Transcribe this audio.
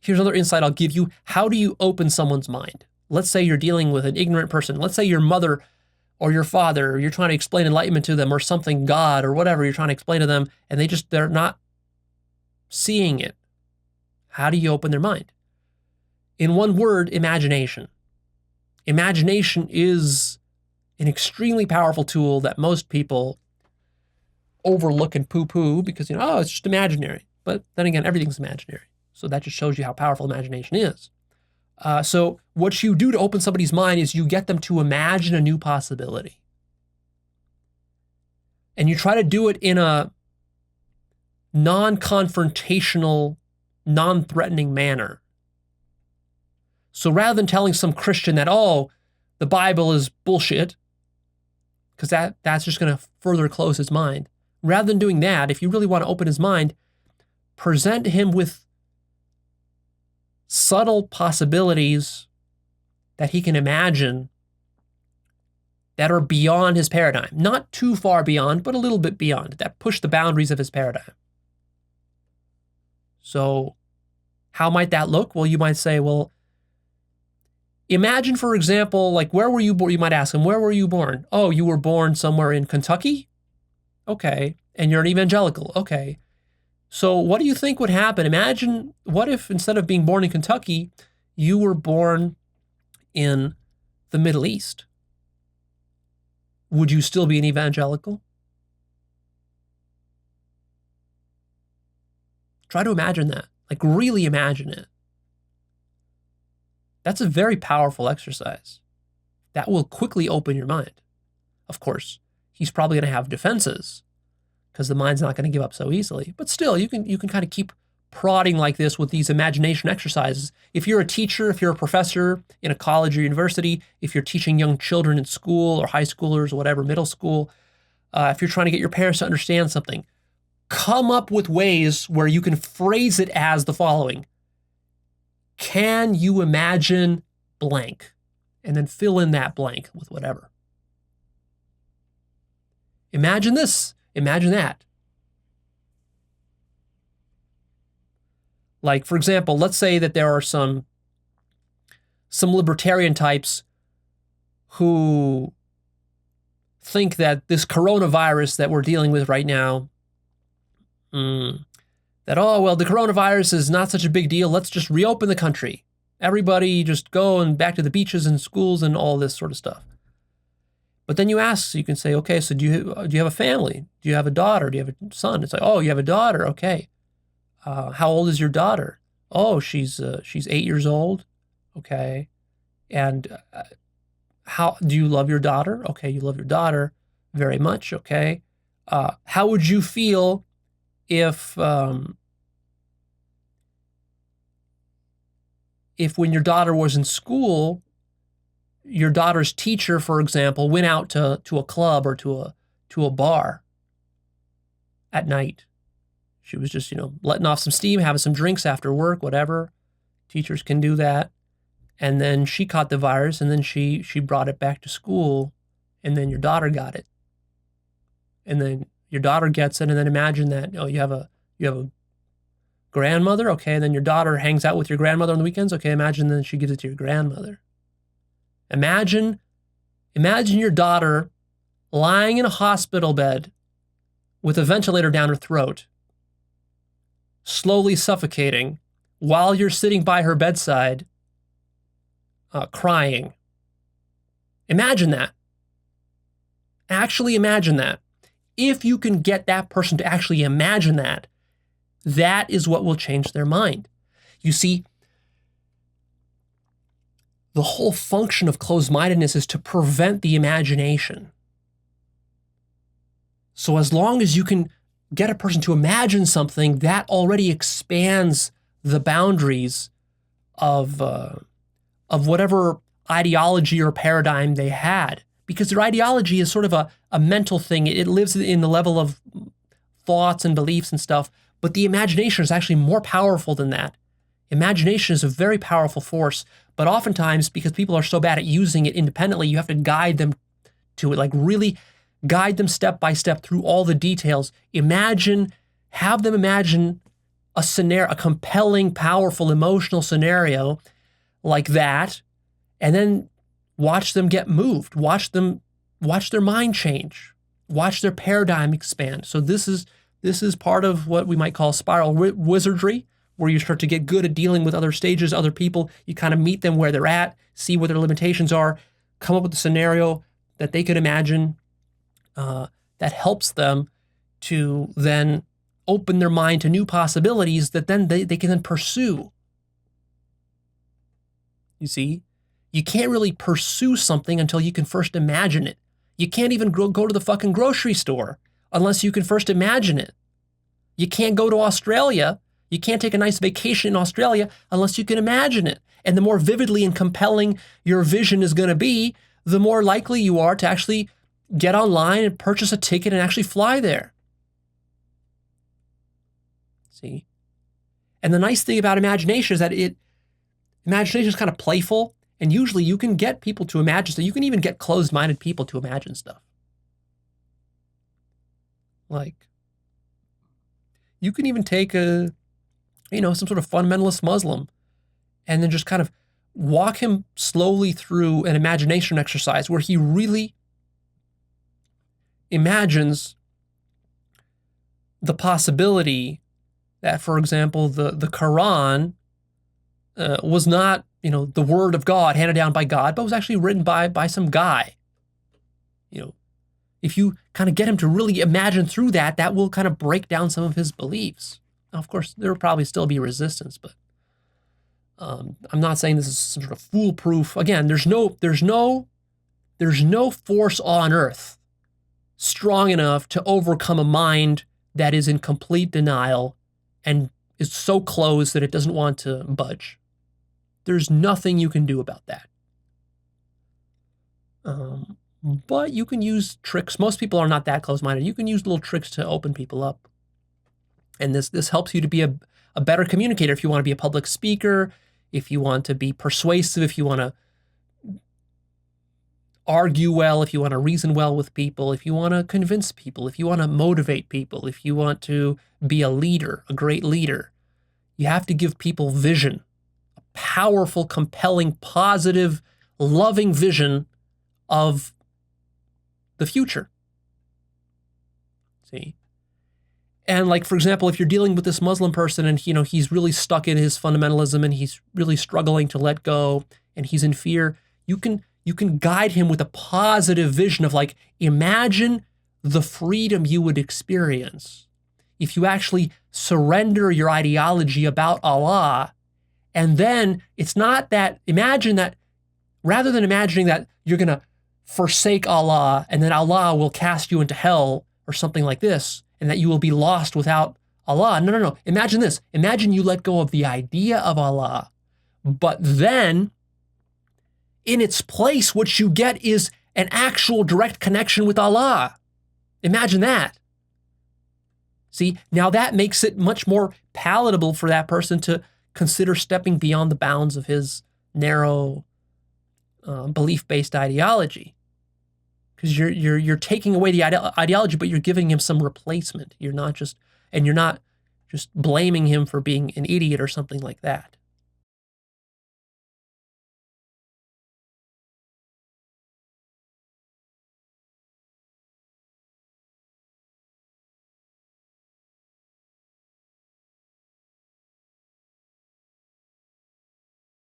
Here's another insight I'll give you. How do you open someone's mind? Let's say you're dealing with an ignorant person. Let's say your mother or your father, or you're trying to explain enlightenment to them or something, God or whatever you're trying to explain to them, and they're not seeing it. How do you open their mind? In one word, imagination. Imagination is an extremely powerful tool that most people overlook and poo-poo because, oh, it's just imaginary. But then again, everything's imaginary. So that just shows you how powerful imagination is. So what you do to open somebody's mind is you get them to imagine a new possibility. And you try to do it in a non-confrontational, non-threatening manner. So rather than telling some Christian that, oh, the Bible is bullshit, because that's just going to further close his mind, rather than doing that, if you really want to open his mind, present him with subtle possibilities that he can imagine that are beyond his paradigm. Not too far beyond, but a little bit beyond, that push the boundaries of his paradigm. So how might that look? Well, you might say, well, imagine, for example, like, where were you born? You might ask him, where were you born? Oh, you were born somewhere in Kentucky? Okay. And you're an evangelical. Okay. So what do you think would happen? Imagine, what if instead of being born in Kentucky, you were born in the Middle East? Would you still be an evangelical? Try to imagine that. Like, really imagine it. That's a very powerful exercise. That will quickly open your mind. Of course, he's probably going to have defenses because the mind's not going to give up so easily. But still, you can kind of keep prodding like this with these imagination exercises. If you're a teacher, if you're a professor in a college or university, if you're teaching young children in school or high schoolers or whatever, middle school, if you're trying to get your parents to understand something, come up with ways where you can phrase it as the following. Can you imagine blank? And then fill in that blank with whatever. Imagine this. Imagine that. Like, for example, let's say that there are some libertarian types who think that this coronavirus that we're dealing with right now, that, oh, well, the coronavirus is not such a big deal. Let's just reopen the country. Everybody just go and back to the beaches and schools and all this sort of stuff. But then you ask, you can say, okay, so do you have a family? Do you have a daughter? Do you have a son? It's like, oh, you have a daughter. Okay. How old is your daughter? Oh, she's 8 years old. Okay. And how do you love your daughter? Okay, you love your daughter very much. Okay. How would you feel if when your daughter was in school, your daughter's teacher, for example, went out to a club or to a bar at night? She was just, letting off some steam, having some drinks after work, whatever. Teachers can do that. And then she caught the virus, and then she brought it back to school, and then your daughter got it. And then your daughter gets it, and then imagine that, you have a grandmother, okay, and then your daughter hangs out with your grandmother on the weekends, okay, imagine then she gives it to your grandmother. Imagine your daughter lying in a hospital bed with a ventilator down her throat, slowly suffocating, while you're sitting by her bedside, crying. Imagine that. Actually imagine that. If you can get that person to actually imagine that, that is what will change their mind. You see, the whole function of closed-mindedness is to prevent the imagination. So as long as you can get a person to imagine something, that already expands the boundaries of whatever ideology or paradigm they had. Because their ideology is sort of a mental thing. It lives in the level of thoughts and beliefs and stuff. But the imagination is actually more powerful than that. Imagination is a very powerful force. But oftentimes, because people are so bad at using it independently, you have to guide them to it, like really guide them step by step through all the details. Have them imagine a scenario, a compelling, powerful, emotional scenario like that, and then watch them get moved, watch their mind change, watch their paradigm expand. So this is part of what we might call spiral wizardry, where you start to get good at dealing with other stages, other people. You kind of meet them where they're at, see what their limitations are, come up with a scenario that they could imagine that helps them to then open their mind to new possibilities that then they can then pursue. You see, you can't really pursue something until you can first imagine it. You can't even go to the fucking grocery store unless you can first imagine it. You can't go to Australia. You can't take a nice vacation in Australia unless you can imagine it. And the more vividly and compelling your vision is going to be, the more likely you are to actually get online and purchase a ticket and actually fly there. See? And the nice thing about imagination is that imagination is kind of playful, and usually you can get people to imagine stuff. You can even get closed-minded people to imagine stuff. Like, you can even take some sort of fundamentalist Muslim and then just kind of walk him slowly through an imagination exercise where he really imagines the possibility that, for example, the Quran was not, the word of God handed down by God, but was actually written by some guy. If you kind of get him to really imagine through that, that will kind of break down some of his beliefs. Now, of course, there will probably still be resistance, but I'm not saying this is some sort of foolproof. Again, there's no force on earth strong enough to overcome a mind that is in complete denial and is so closed that it doesn't want to budge. There's nothing you can do about that. But you can use tricks. Most people are not that close-minded. You can use little tricks to open people up. And this helps you to be a better communicator if you want to be a public speaker, if you want to be persuasive, if you want to argue well, if you want to reason well with people, if you want to convince people, if you want to motivate people, if you want to be a leader, a great leader. You have to give people vision, a powerful, compelling, positive, loving vision of the future. See? And like, for example, if you're dealing with this Muslim person and, he's really stuck in his fundamentalism and he's really struggling to let go and he's in fear, you can guide him with a positive vision of like, imagine the freedom you would experience if you actually surrender your ideology about Allah. And then it's not that, imagine that, rather than imagining that you're going to forsake Allah and then Allah will cast you into hell or something like this, and that you will be lost without Allah. No. Imagine this. Imagine you let go of the idea of Allah, but then in its place, what you get is an actual direct connection with Allah. Imagine that. See, now that makes it much more palatable for that person to consider stepping beyond the bounds of his narrow belief-based ideology. Because you're taking away the ideology, but you're giving him some replacement. You're not just blaming him for being an idiot or something like that.